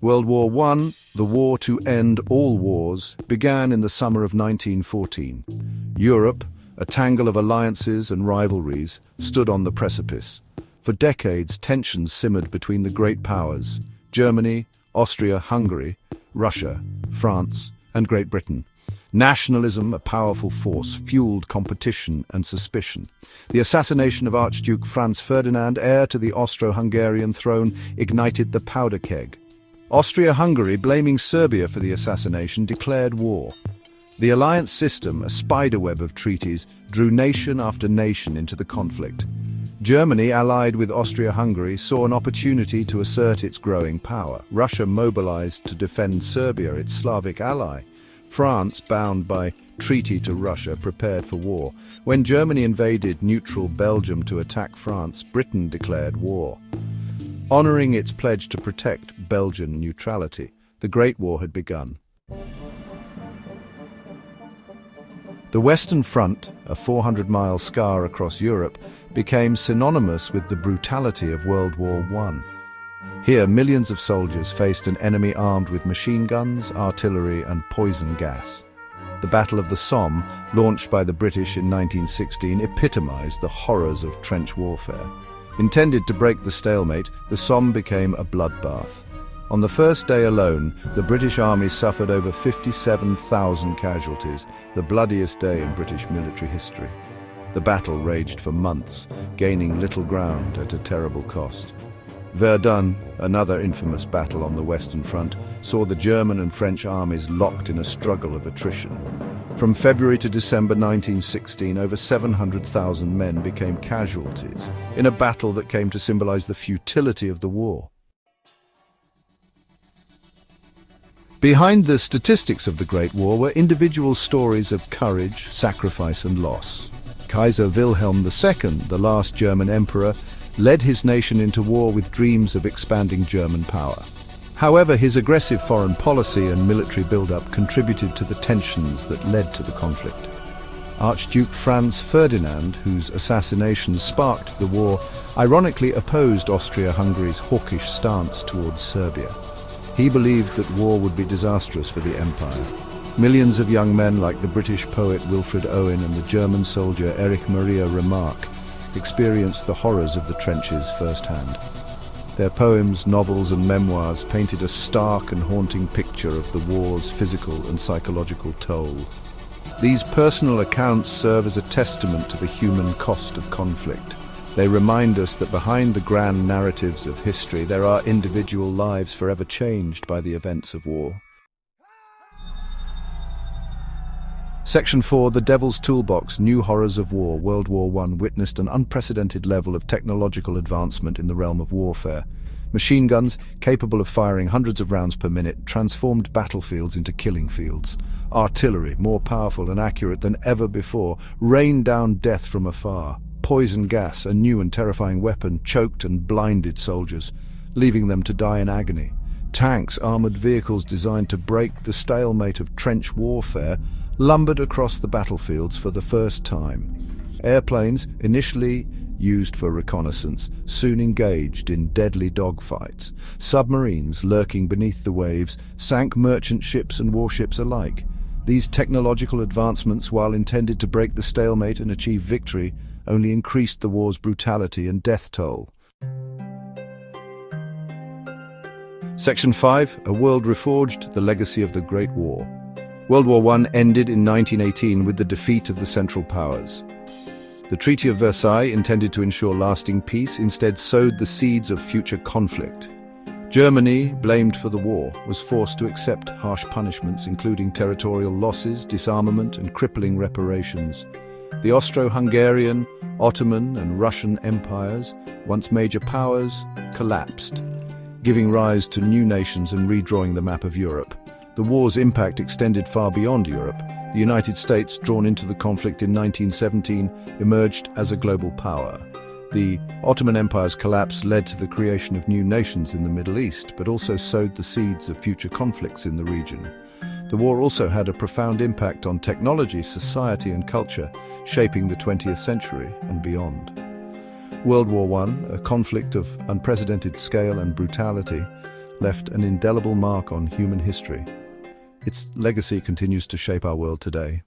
World War I, the war to end all wars, began in the summer of 1914. Europe, a tangle of alliances and rivalries, stood on the precipice. For decades, tensions simmered between the great powers: Germany, Austria-Hungary, Russia, France, and Great Britain. Nationalism, a powerful force, fueled competition and suspicion. The assassination of Archduke Franz Ferdinand, heir to the Austro-Hungarian throne, ignited the powder keg. Austria-Hungary, blaming Serbia for the assassination, declared war. The alliance system, a spiderweb of treaties, drew nation after nation into the conflict. Germany, allied with Austria-Hungary, saw an opportunity to assert its growing power. Russia mobilized to defend Serbia, its Slavic ally. France, bound by treaty to Russia, prepared for war. When Germany invaded neutral Belgium to attack France, Britain declared war. Honoring its pledge to protect Belgian neutrality, the Great War had begun. The Western Front, a 400-mile scar across Europe, became synonymous with the brutality of World War I. Here, millions of soldiers faced an enemy armed with machine guns, artillery, and poison gas. The Battle of the Somme, launched by the British in 1916, epitomized the horrors of trench warfare. Intended to break the stalemate, the Somme became a bloodbath. On the first day alone, the British Army suffered over 57,000 casualties, the bloodiest day in British military history. The battle raged for months, gaining little ground at a terrible cost. Verdun, another infamous battle on the Western Front, saw the German and French armies locked in a struggle of attrition. From February to December 1916, over 700,000 men became casualties in a battle that came to symbolize the futility of the war. Behind the statistics of the Great War were individual stories of courage, sacrifice, and loss. Kaiser Wilhelm II, the last German emperor, led his nation into war with dreams of expanding German power. However, his aggressive foreign policy and military build-up contributed to the tensions that led to the conflict. Archduke Franz Ferdinand, whose assassination sparked the war, ironically opposed Austria-Hungary's hawkish stance towards Serbia. He believed that war would be disastrous for the empire. Millions of young men like the British poet Wilfred Owen and the German soldier Erich Maria Remarque experienced the horrors of the trenches firsthand. Their poems, novels, and memoirs painted a stark and haunting picture of the war's physical and psychological toll. These personal accounts serve as a testament to the human cost of conflict. They remind us that behind the grand narratives of history, there are individual lives forever changed by the events of war. Section 4, The Devil's Toolbox, New Horrors of War. World War I witnessed an unprecedented level of technological advancement in the realm of warfare. Machine guns, capable of firing hundreds of rounds per minute, transformed battlefields into killing fields. Artillery, more powerful and accurate than ever before, rained down death from afar. Poison gas, a new and terrifying weapon, choked and blinded soldiers, leaving them to die in agony. Tanks, armored vehicles designed to break the stalemate of trench warfare, lumbered across the battlefields for the first time. Airplanes, initially used for reconnaissance, soon engaged in deadly dogfights. Submarines, lurking beneath the waves, sank merchant ships and warships alike. These technological advancements, while intended to break the stalemate and achieve victory, only increased the war's brutality and death toll. Section 5, A World Reforged, The Legacy of the Great War. World War I ended in 1918 with the defeat of the Central Powers. The Treaty of Versailles, intended to ensure lasting peace, instead sowed the seeds of future conflict. Germany, blamed for the war, was forced to accept harsh punishments, including territorial losses, disarmament, and crippling reparations. The Austro-Hungarian, Ottoman, and Russian empires, once major powers, collapsed, giving rise to new nations and redrawing the map of Europe. The war's impact extended far beyond Europe. The United States, drawn into the conflict in 1917, emerged as a global power. The Ottoman Empire's collapse led to the creation of new nations in the Middle East, but also sowed the seeds of future conflicts in the region. The war also had a profound impact on technology, society, and culture, shaping the 20th century and beyond. World War I, a conflict of unprecedented scale and brutality, left an indelible mark on human history. Its legacy continues to shape our world today.